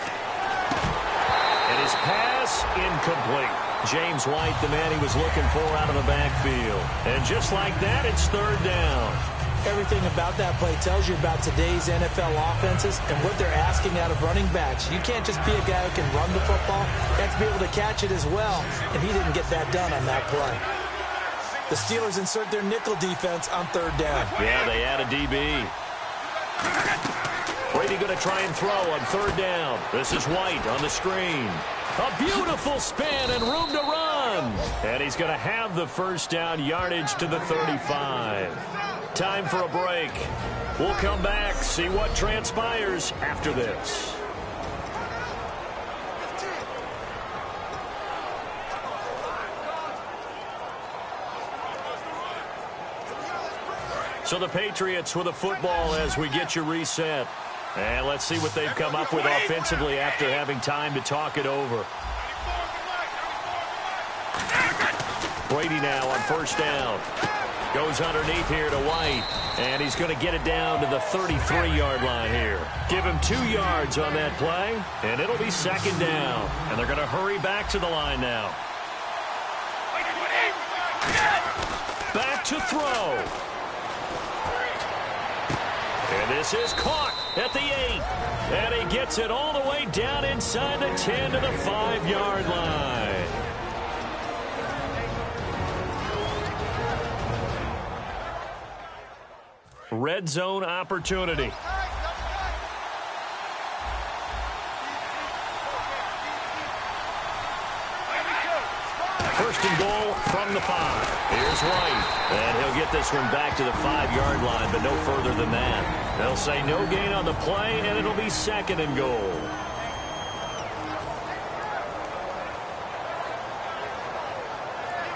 And his pass incomplete. James White, the man he was looking for out of the backfield. And just like that, it's third down. Everything about that play tells you about today's NFL offenses and what they're asking out of running backs. You can't just be a guy who can run the football. You have to be able to catch it as well, and he didn't get that done on that play. The Steelers insert their nickel defense on third down. Yeah, they add a DB. Brady going to try and throw on third down. This is White on the screen. A beautiful spin and room to run. And he's going to have the first down, yardage to the 35. Time for a break. We'll come back, see what transpires after this. So the Patriots with a football as we get you reset. And let's see what they've come up with offensively after having time to talk it over. Brady now on first down. Goes underneath here to White. And he's going to get it down to the 33-yard line here. Give him 2 yards on that play. And it'll be second down. And they're going to hurry back to the line now. Back to throw. And this is caught at the 8. And he gets it all the way down inside the 10 to the 5-yard line. Red zone opportunity. First and goal from the 5. Here's White. And he'll get this one back to the 5-yard line, but no further than that. They'll say no gain on the play, and it'll be second and goal.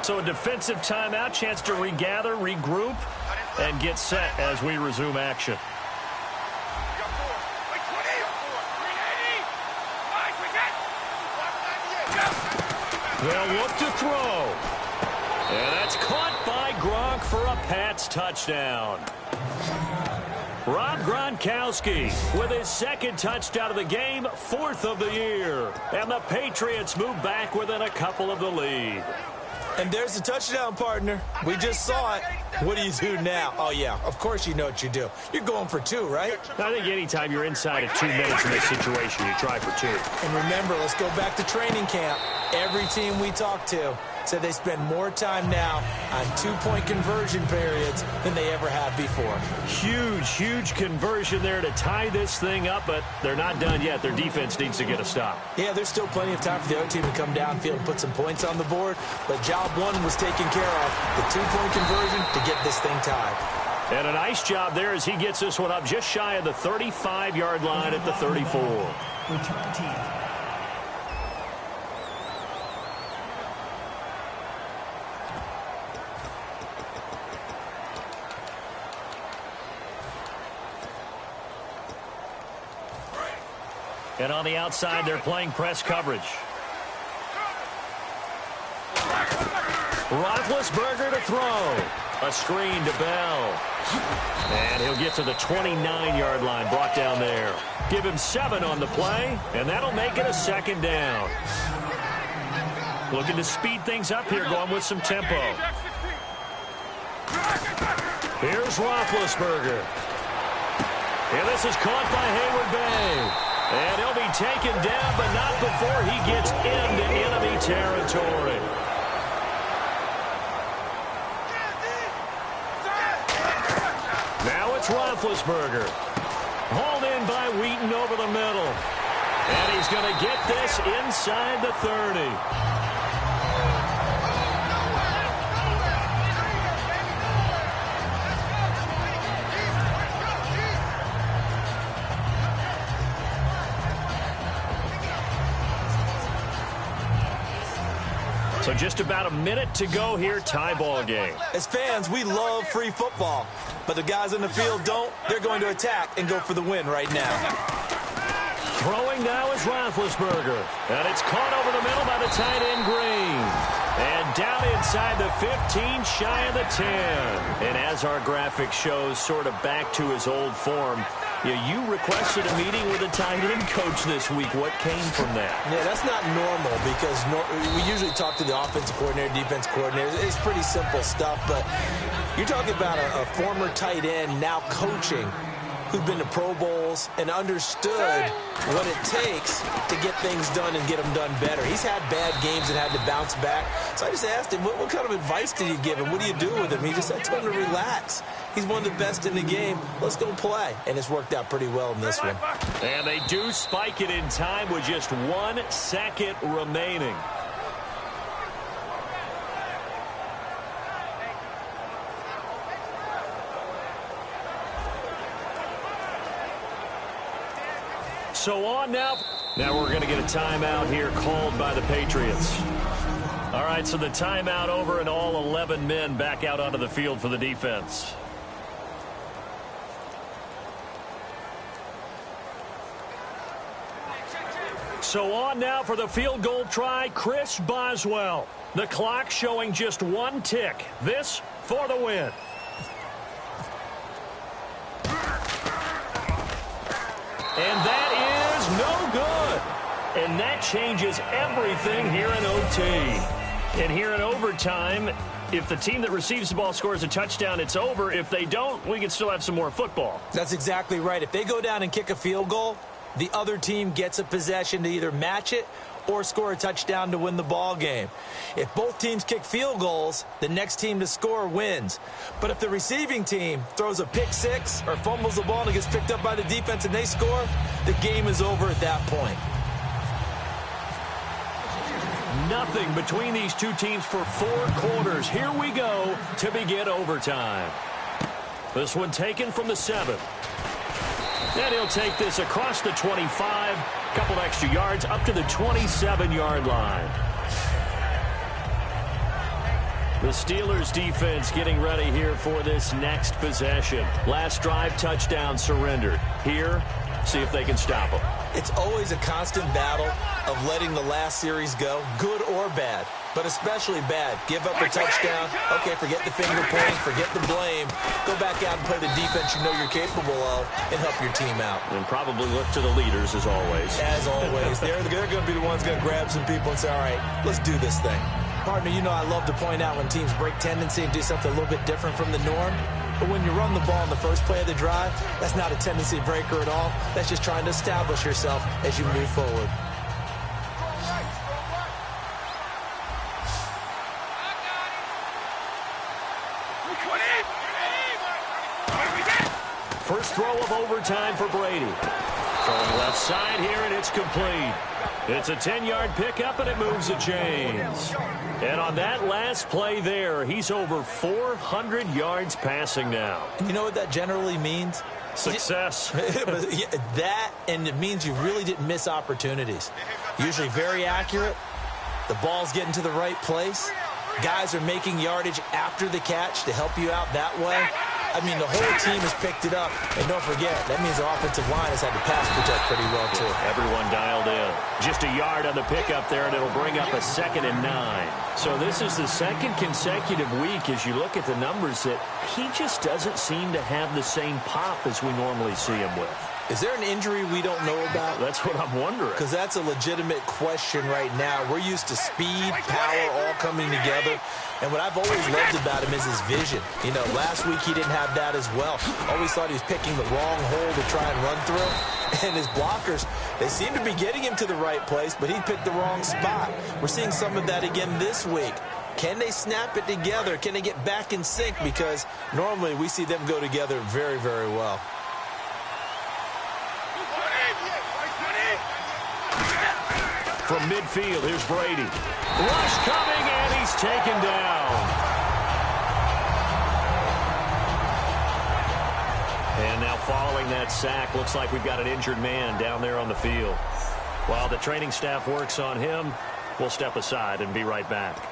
So a defensive timeout, chance to regather, regroup, and get set as we resume action. They'll look to throw. And that's caught by Gronk for a Pats touchdown. Rob Gronkowski with his second touchdown of the game, 4th of the year. And the Patriots move back within a couple of the lead. And there's the touchdown, partner. We just saw it. What do you do now? Oh, yeah, of course you know what you do. You're going for 2, right? I think anytime you're inside of 2 minutes in this situation, you try for 2. And remember, let's go back to training camp. Every team we talked to said they spend more time now on 2-point conversion periods than they ever have before. Huge conversion there to tie this thing up, but they're not done yet. Their defense needs to get a stop. Yeah, there's still plenty of time for the other team to come downfield and put some points on the board, but job 1 was taken care of, the 2-point conversion to get this thing tied. And a nice job there as he gets this one up just shy of the 35-yard line at the 34. Return team. And on the outside, they're playing press coverage. Roethlisberger to throw. A screen to Bell. And he'll get to the 29-yard line, brought down there. Give him 7 on the play, and that'll make it a second down. Looking to speed things up here, going with some tempo. Here's Roethlisberger. And this is caught by Hayward Bay. And he'll be taken down, but not before he gets into enemy territory. Now it's Roethlisberger. Hauled in by Wheaton over the middle. And he's going to get this inside the 30. So just about a minute to go here, tie ball game. As fans, we love free football, but the guys on the field don't. They're going to attack and go for the win right now. Throwing now is Roethlisberger. And it's caught over the middle by the tight end Green. And down inside the 15, shy of the 10. And as our graphic shows, sort of back to his old form, you requested a meeting with a tight end coach this week. What came from that? Yeah, that's not normal because we usually talk to the offensive coordinator, defense coordinator. It's pretty simple stuff, but you're talking about a former tight end now coaching who's been to Pro Bowls and understood what it takes to get things done and get them done better. He's had bad games and had to bounce back. So I just asked him, what kind of advice did you give him? What do you do with him? He just said, I told him to relax. He's one of the best in the game. Let's go play. And it's worked out pretty well in this one. And they do spike it in time with just 1 second remaining. So on now. Now we're going to get a timeout here called by the Patriots. All right, so the timeout over and all 11 men back out onto the field for the defense. So on now for the field goal try, Chris Boswell. The clock showing just 1 tick. This for the win. And that is no good. And that changes everything here in OT. And here in overtime, if the team that receives the ball scores a touchdown, it's over. If they don't, we can still have some more football. That's exactly right. If they go down and kick a field goal, the other team gets a possession to either match it or score a touchdown to win the ball game. If both teams kick field goals, the next team to score wins. But if the receiving team throws a pick six or fumbles the ball and it gets picked up by the defense and they score, the game is over at that point. Nothing between these two teams for 4 quarters. Here we go to begin overtime. This one taken from the 7. And he'll take this across the 25. Couple extra yards up to the 27-yard line. The Steelers defense getting ready here for this next possession. Last drive, touchdown surrendered. Here, see if they can stop them. It's always a constant battle of letting the last series go, good or bad, but especially bad. Give up a touchdown. Okay, forget the finger pointing, forget the blame. Go back out and play the defense you know you're capable of and help your team out. And probably look to the leaders as always. As always. They're going to be the ones going to grab some people and say, all right, let's do this thing. Partner, you know I love to point out when teams break tendency and do something a little bit different from the norm. But when you run the ball in the first play of the drive, that's not a tendency breaker at all. That's just trying to establish yourself as you move forward. First throw of overtime for Brady. Throwing left side here, and it's complete. It's a 10-yard pickup, and it moves the chains. And on that last play there, he's over 400 yards passing now. You know what that generally means? Success. That, and it means you really didn't miss opportunities. Usually very accurate. The ball's getting to the right place. Guys are making yardage after the catch to help you out that way. I mean, the whole team has picked it up. And don't forget, that means the offensive line has had to pass protect pretty well, too. Everyone dialed in. Just a yard on the pickup there, and it'll bring up a 2nd and 9. So this is the second consecutive week, as you look at the numbers, that he just doesn't seem to have the same pop as we normally see him with. Is there an injury we don't know about? That's what I'm wondering. Because that's a legitimate question right now. We're used to speed, power, all coming together. And what I've always loved about him is his vision. You know, last week he didn't have that as well. Always thought he was picking the wrong hole to try and run through. And his blockers, they seem to be getting him to the right place, but he picked the wrong spot. We're seeing some of that again this week. Can they snap it together? Can they get back in sync? Because normally we see them go together very, very well. From midfield, here's Brady. Rush coming, and he's taken down. And now following that sack, looks like we've got an injured man down there on the field. While the training staff works on him, we'll step aside and be right back.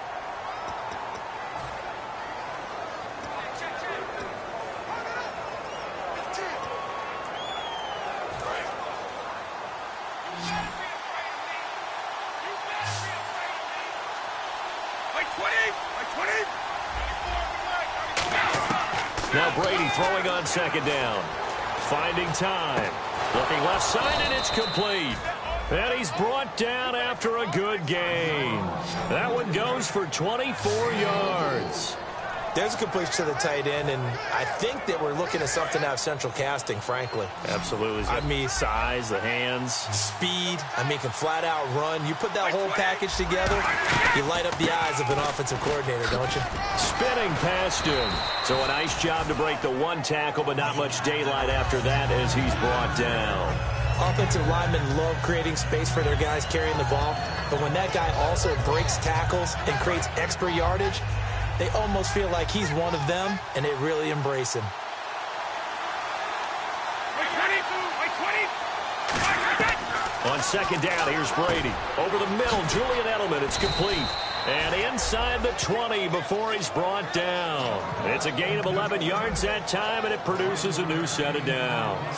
Now Brady throwing on 2nd down. Finding time. Looking left side, and it's complete. And he's brought down after a good gain. That one goes for 24 yards. There's a completion to the tight end, and I think that we're looking at something out of central casting, frankly. Absolutely. I mean, size, the hands. Speed. I mean, can flat out run. You put that whole package together, you light up the eyes of an offensive coordinator, don't you? Spinning past him. So a nice job to break the 1 tackle, but not much daylight after that as he's brought down. Offensive linemen love creating space for their guys carrying the ball, but when that guy also breaks tackles and creates extra yardage, they almost feel like he's one of them, and they really embrace him. On 2nd down, here's Brady. Over the middle, Julian Edelman. It's complete. And inside the 20 before he's brought down. It's a gain of 11 yards that time, and it produces a new set of downs.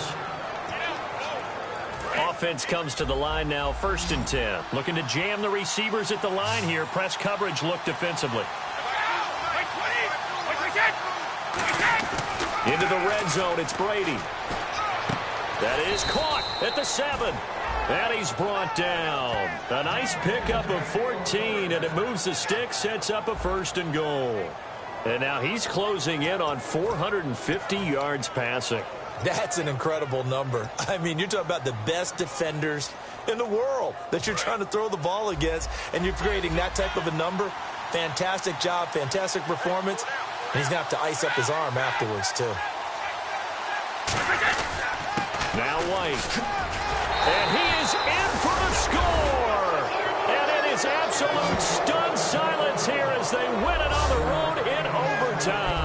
Offense comes to the line now, 1st and 10. Looking to jam the receivers at the line here. Press coverage look defensively. Into the red zone, it's Brady. That is caught at the 7. And he's brought down. A nice pickup of 14, and it moves the stick, sets up a 1st and goal. And now he's closing in on 450 yards passing. That's an incredible number. I mean, you're talking about the best defenders in the world that you're trying to throw the ball against, and you're creating that type of a number. Fantastic job, fantastic performance. And he's going to have to ice up his arm afterwards, too. Now White. And he is in for the score. And it is absolutely Absolute stunned silence here as they win it on the road in overtime.